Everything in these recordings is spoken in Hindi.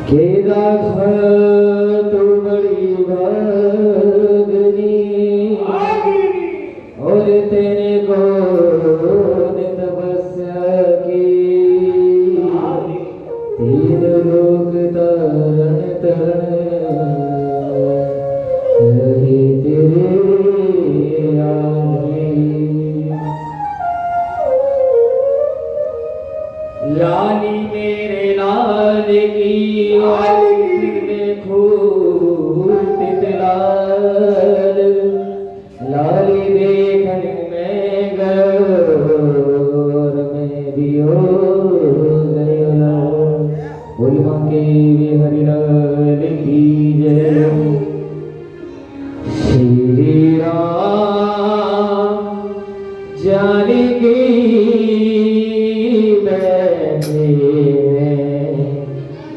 के राधा तू बड़ी भागनी और तेरे को तपस्या की तीन लोक तारण तरण रही तेरे लाली मेरे लाल की देखो तितलाल लाली देखने में गौर में भी हो गया बोल मां के हरि लाल की जय श्री राम जानकी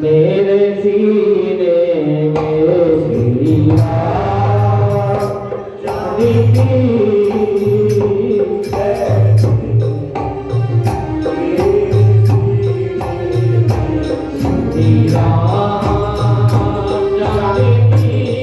मेरे सीने में श्री राम जानकी श्री राम जानकी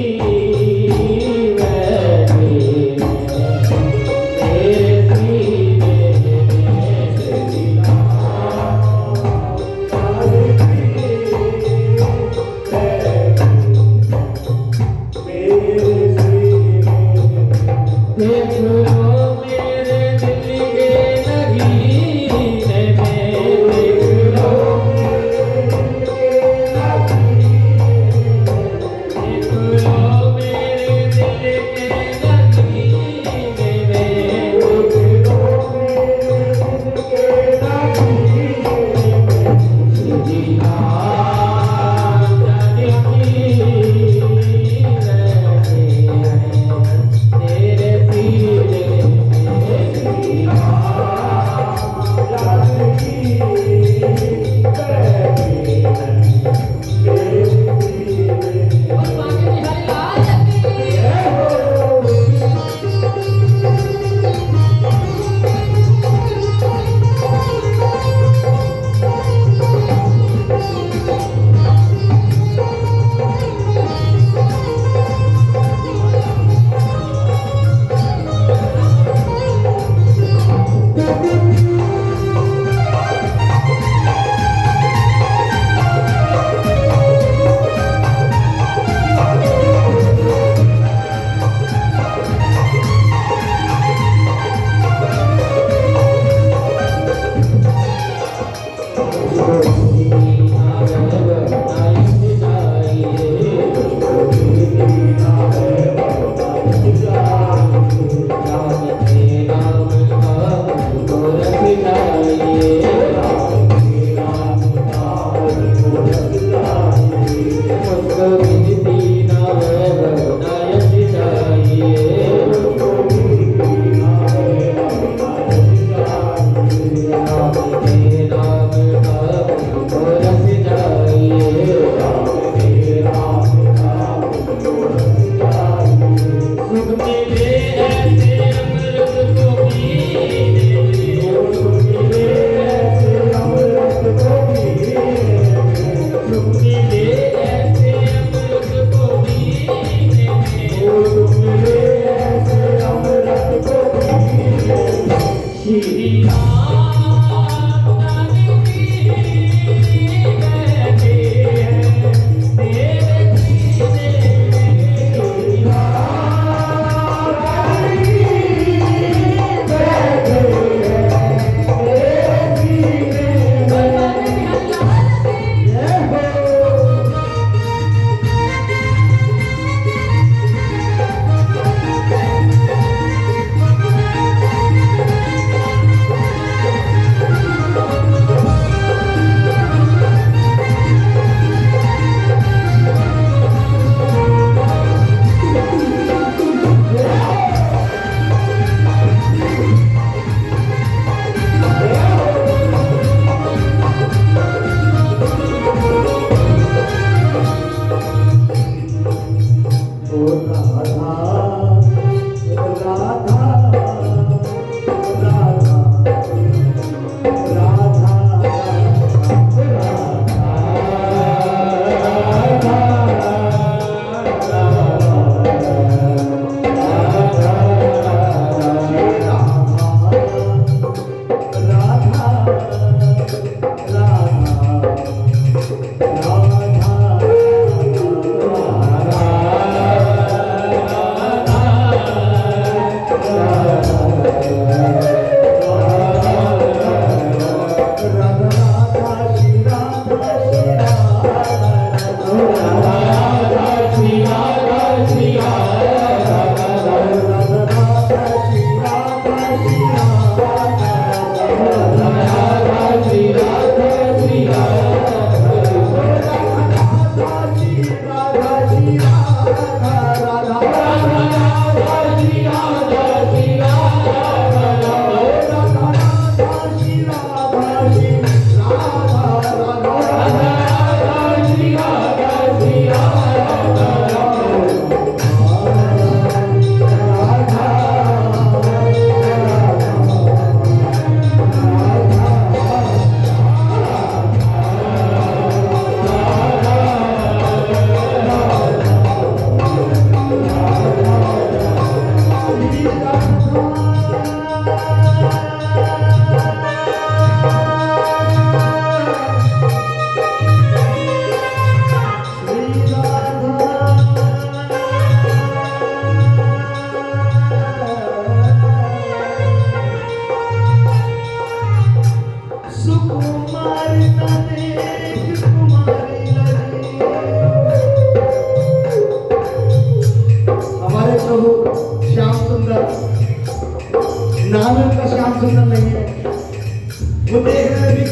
वो देख रहे भी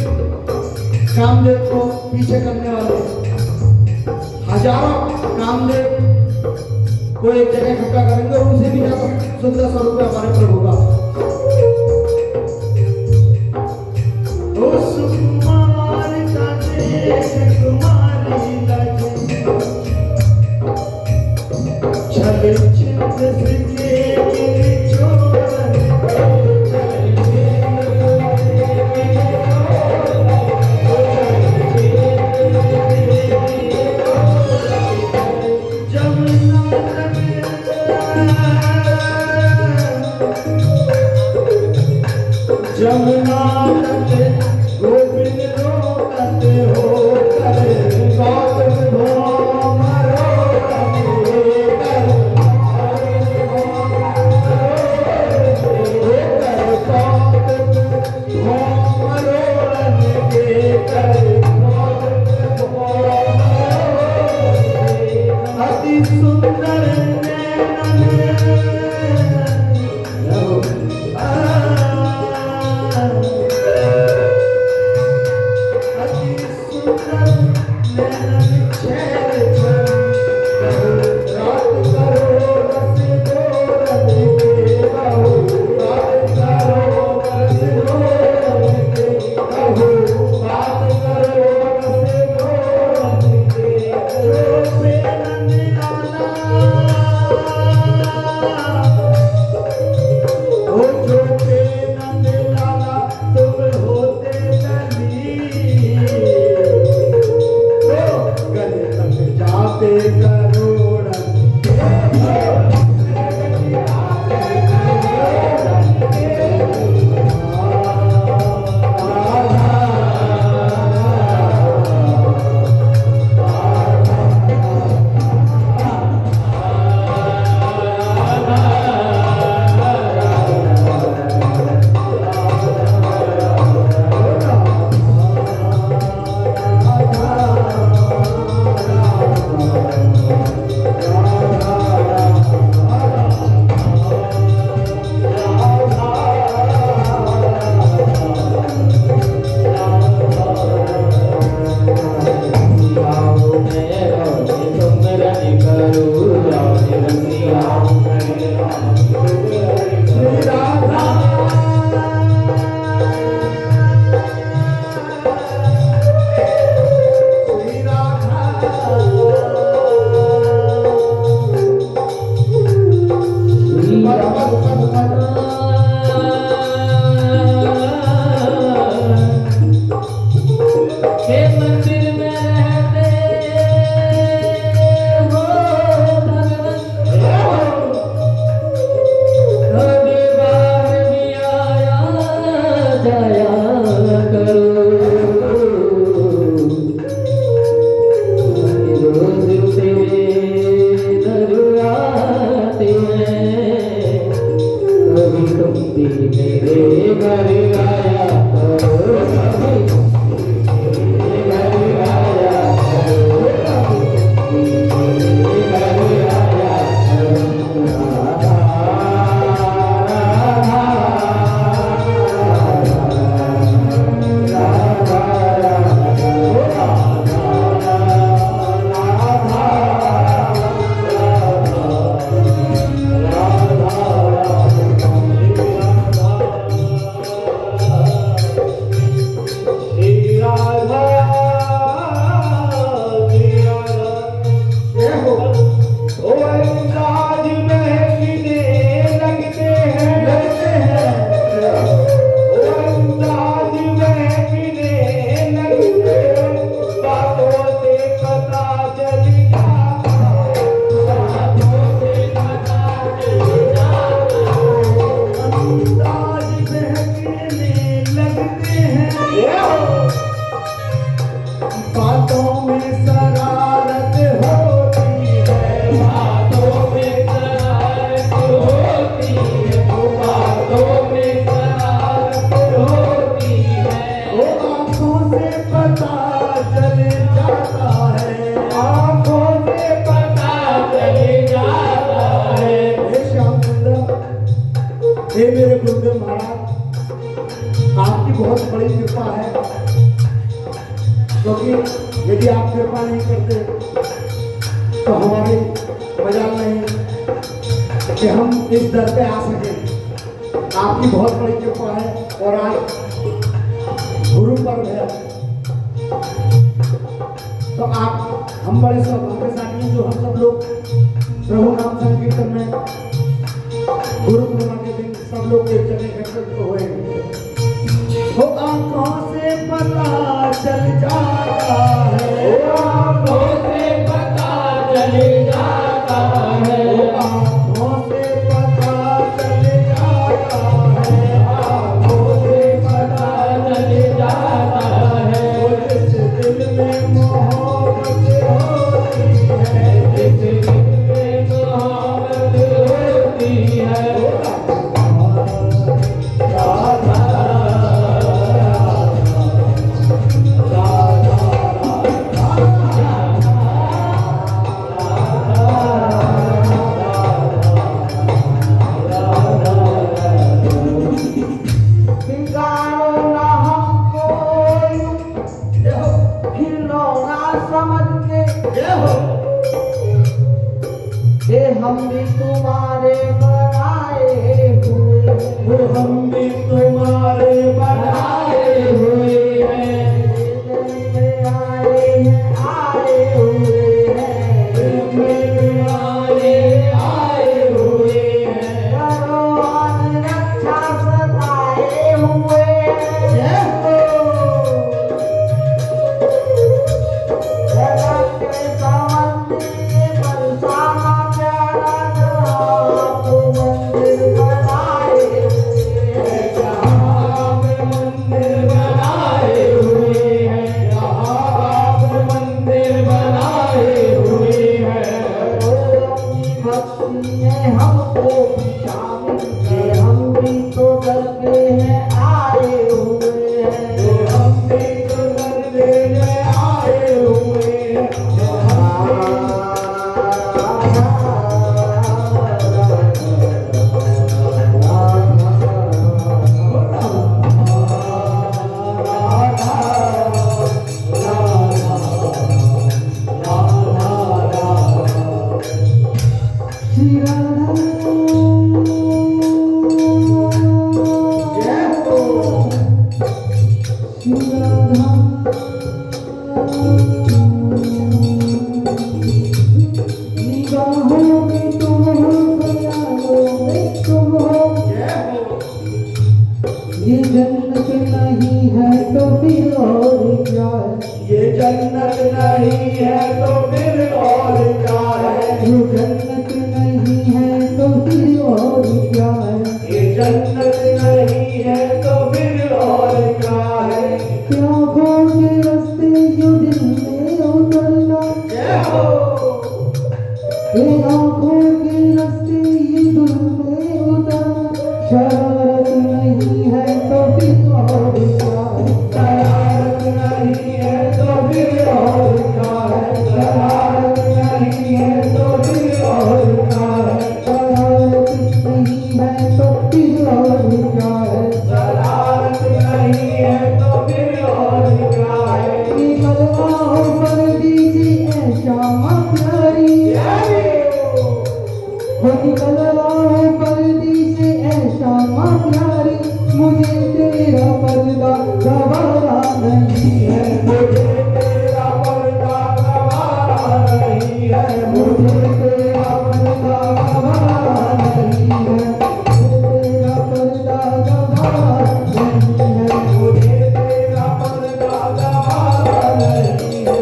कामदेव को पीछे करने वाले हजारों कामदेव को एक जगह इकट्ठा करेंगे और उनसे भी ज्यादा सुंदर स्वरूप है हमारे प्रभु का। ओ सुकुमार का देश कुमारी लगे चले चिंत के जमुना तट गोविंद रोकत हो करे गौतम भोमरो कर गौतम भोमरो के कर अति सुंदर महाराज आपकी बहुत बड़ी कृपा है, क्योंकि यदि आप कृपा नहीं करते तो हमारे मजाल नहीं कि हम इस दर पे आ सके। आपकी बहुत बड़ी कृपा है और आज गुरु पर्व है, तो आप हम बड़े सौभाग्यशाली हैं जो हम सब लोग प्रभु नाम संकीर्तन में गुरु पूर्णिमा के दिन सब लोग एक जगह एकत्रित हुए हैं। वो आंखों से पता चल जाता है, आँखों से पता चल जाता है, आंखों से पता चल जाता है, आँखों से पता चल जाता है, वो जिस दिल में मोहब्बत होती है, जिस दिल में मोहब्बत होती है, राधा हम भी तुम्हारे बनाए हुए, वो हम भी तुम्हारे बनाए हुए हैं, आए हैं आए हुए हैं, तुम्हारे आए हुए हैं, भगवान रक्षा सताए हुए हैं, जगत के संबंधी बरसाना प्यारा आप मंदिर बनाए हुए हैं, आप मंदिर बनाए हुए हैं, आप मंदिर बनाए हुए हैं, अपनी भक्ति में हमको भी शामिल किए, हम भी तो करके हैं आए हुए हैं, हम भी तो करने आए हुए हैं। ये जन्नत नहीं है तो फिर और क्या है, ये जन्नत नहीं है तो फिर और क्या है, ये जन्नत नहीं है तो फिर और क्या है, ये जन्नत नहीं है तो फिर और क्या है। आँखों के रास्ते जो दिल में उतरना, जय हो। ये आँखों के रास्ते ये दिल में उतरना, शरारत नहीं है तो फिर और क्या है, शरारत नहीं है तो फिर और क्या है, शरारत नहीं है तो फिर और क्या है, शरारत नहीं है तो फिर और क्या है, शरारत नहीं है तो फिर और क्या है। निकल आओ परदेसी ऐ श्यामा प्यारी, वो निकल आओ परदेसी ऐ श्यामा प्यारी, मुझे तेरा पर्दा गवारा नहीं है, मुझे तेरा पर्दा गवारा नहीं है, मुझे तेरा पर्दा गवारा नहीं है, तेरा पर्दा गवारा नहीं है, मुझे तेरा पर्दा गवारा नहीं है।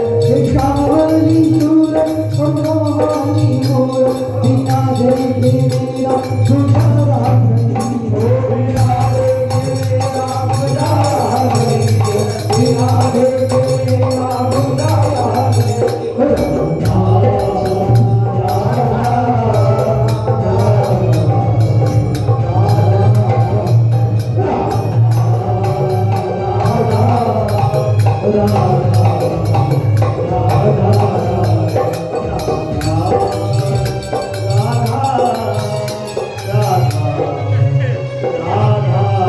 शावरी सूरज और मोहानी मोर, बिना देखे मेरा गुजारा नहीं है, बिना देखे मेरा गुजारा नहीं है, बिना देखे मेरा गुजारा नहीं राधा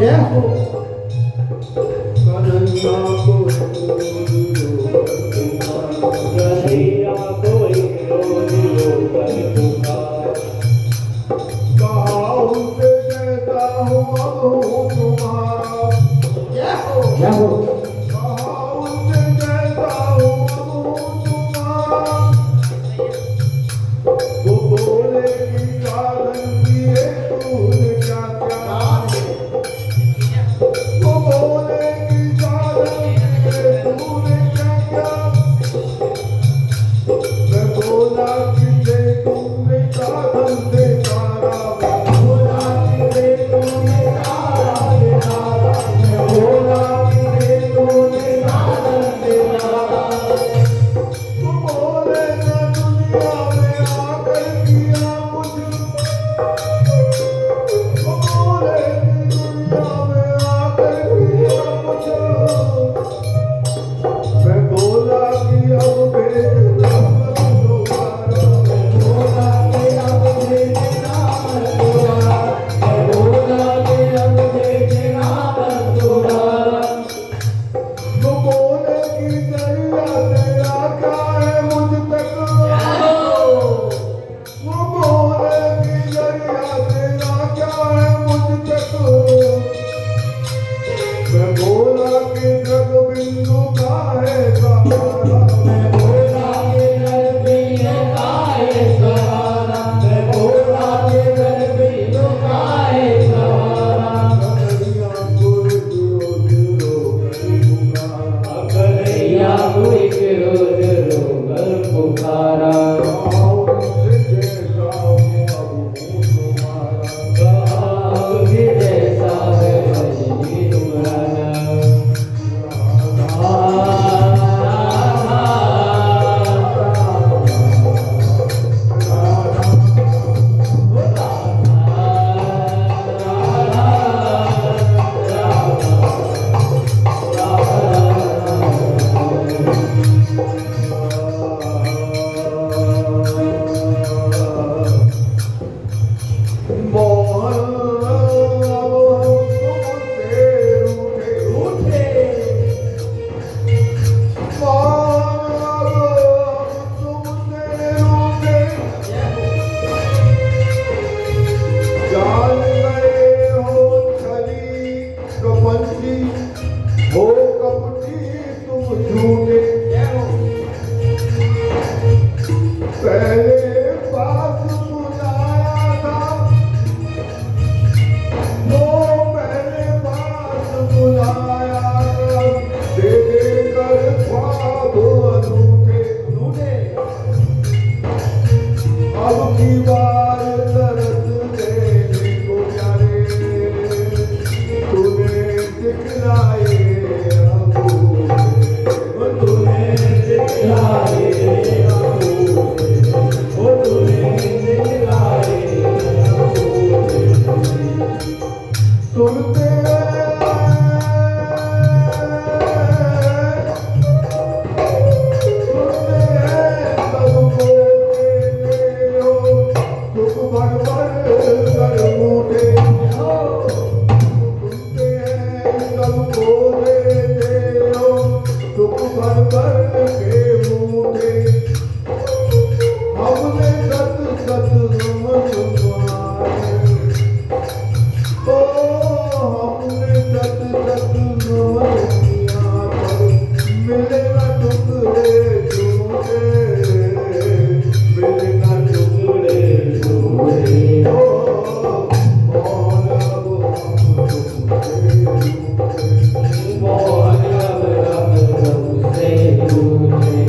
जय हो कन्हैया को कन्हैया को रोज रोकर पुकार कहा उनसे कहता हूँ अब हूँ तुम्हारा जय हो कहा उनसे कहता हूँ अब हूँ तुम्हारा वो बोले कि साधन किए तूने क्या क्या वो बोले कि साधन किए तूने क्या क्या मैं बोला कि ले तुमने साधन से तारा मैं बोला कि ले तुमने तारा से तारा मैं बोला कि ले तुमने साधन से तारा वो बोले ना दुनिया में आकर किया कुछ वो बोले कि दुनिया में आकर किया कुछ मैं बोला कि अब भेजना दोबारा मैं बोला कि अब भेजना दोबारा मैं बोला कि अब भेजना दोबारा वो बोले कि दरिया तेरा क्या है मुझ तक वो बोले कि दरिया तेरा क्या है मुझ तक मैं बोला कि जग बिंदु का है सहारा मैं बोला कि जग बिंदु का है सहारा मैं बोला कि जग बिंदु का है सहारा कन्हैया को एक रोज रोकर पुकारा जैसा है रजनी तुम्हारा हो कपटी तुम झूठे पहले पास बुलाया था वो पहले पास बुलाया था दे कर ख्वाब अनूठे अब की बार तरस देने को जाने तूने दिखलाए तूने दिखलाए तूने दिखलाए सुनते सबको देते हो दुख भर कर मूठे सुनते हैं सबको देते हो दुख भर के मूठे हमने सत सत नमन तुम्हारे ओ हमने सत सत नमन किया पर मिले न टुकड़े झूठे मिले न टुकड़े झूठे ओ मोहन अब हम तुमसे झूठे मोहन अब हम तुमसे झूठे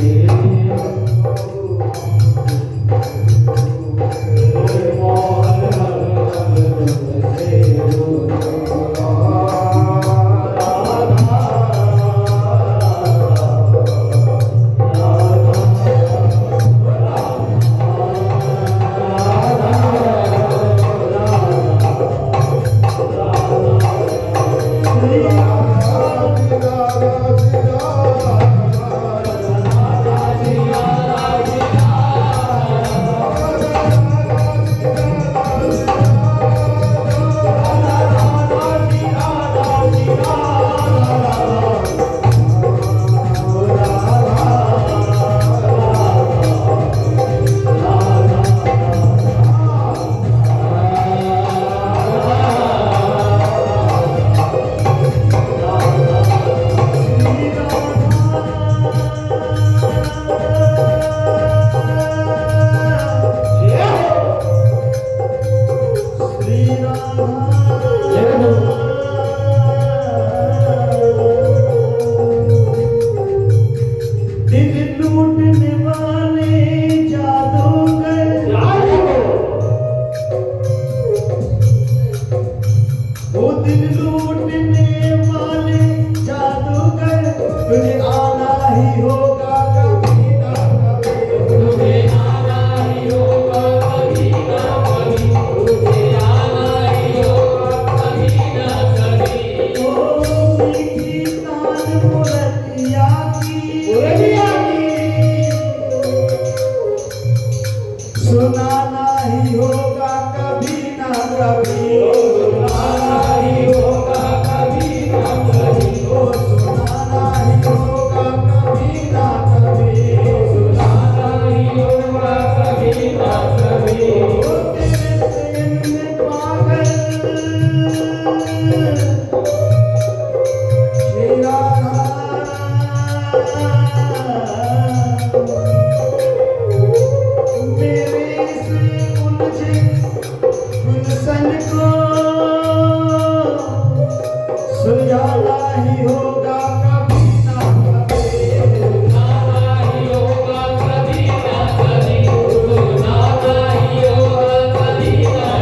सुलझाना ही होगा कभी ना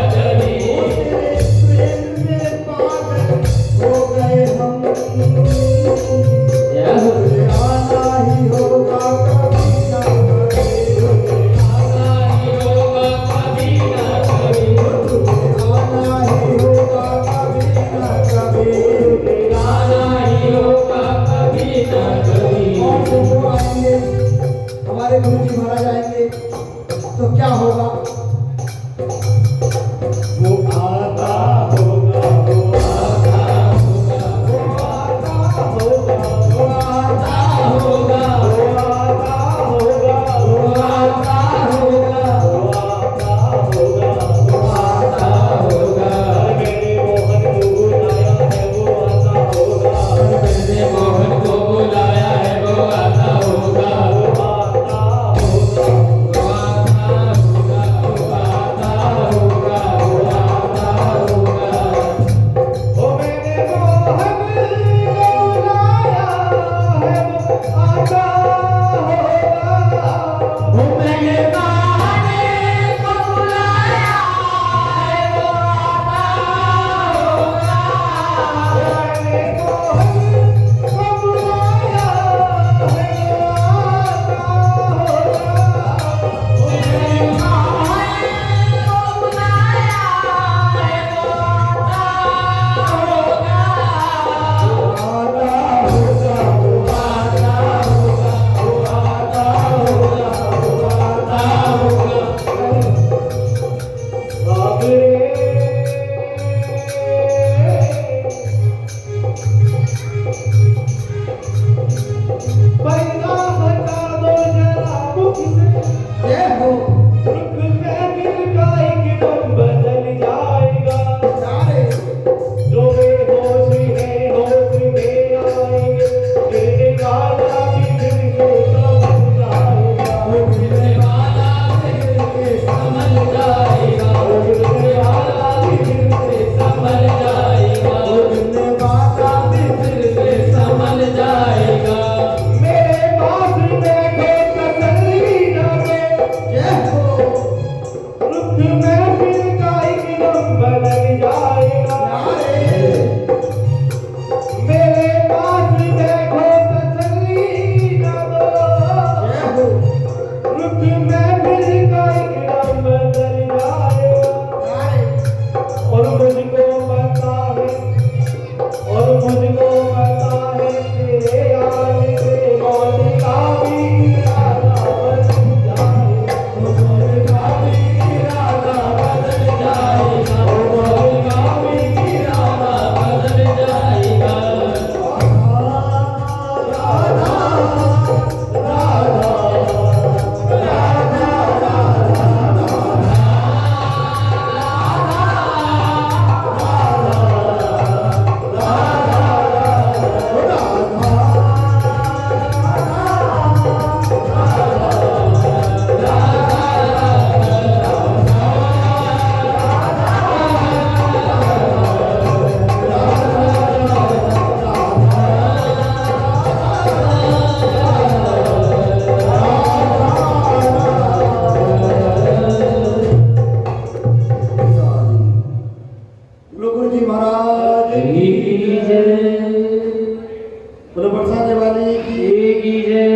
कभी तेरे प्रेम में पागल हो गए हम सुलझाना ही होगा कभी ना कभी सुलझाना ही होगा कभी ना कभी और जो वो आएंगे हमारे गुरु जी महाराज आएंगे तो क्या होगा वो आता होगा वो आता होगा वो आता होगा वो आता होगा वो आता होगा वो आता होगा वो आता होगा वो आता होगा मेरे मोहन को बुलाया है वो आता होगा मेरे मोहन को बुलाया है वो आता होगा वो आता होगा वो आता होगा वो आता होगा वो आता होगा ओ मेरे मोहन को बुलाया है वो आता होगा ओ मेरे मोहन को बुलाया है वो आता होगा मेरे मोहन को बुलाया है वो पैदा हटा दो जरा मुख से जय हो रुख में गिर का एकदम बदल जाएगा नारे जो बेहोश है होश में आएंगे गिरने वाला भी फिर से संभल जाएगा वो गिरने वाला फिर से संभल जाएगा वो गिरने वाला भी फिर से संभल जाएगा वो गिरने वाला भी फिर से संभल जाएगा मेरे पास देखो तसल्ली न दे जय हो रुख में फिर का एकदम बदल जाएगा नारे मेरे पास देखो तसल्ली न दो जय हो रुख में फिर का एकदम बदल जाएगा नारे और मुझको पता है तेरे आने से मौत का भी इरादा बदल जाएगा मौत का भी इरादा बदल जाएगा मौत का भी इरादा बदल जाएगा राधा गुरु जी महाराज की जय बोलो बरसाने वाली की की जय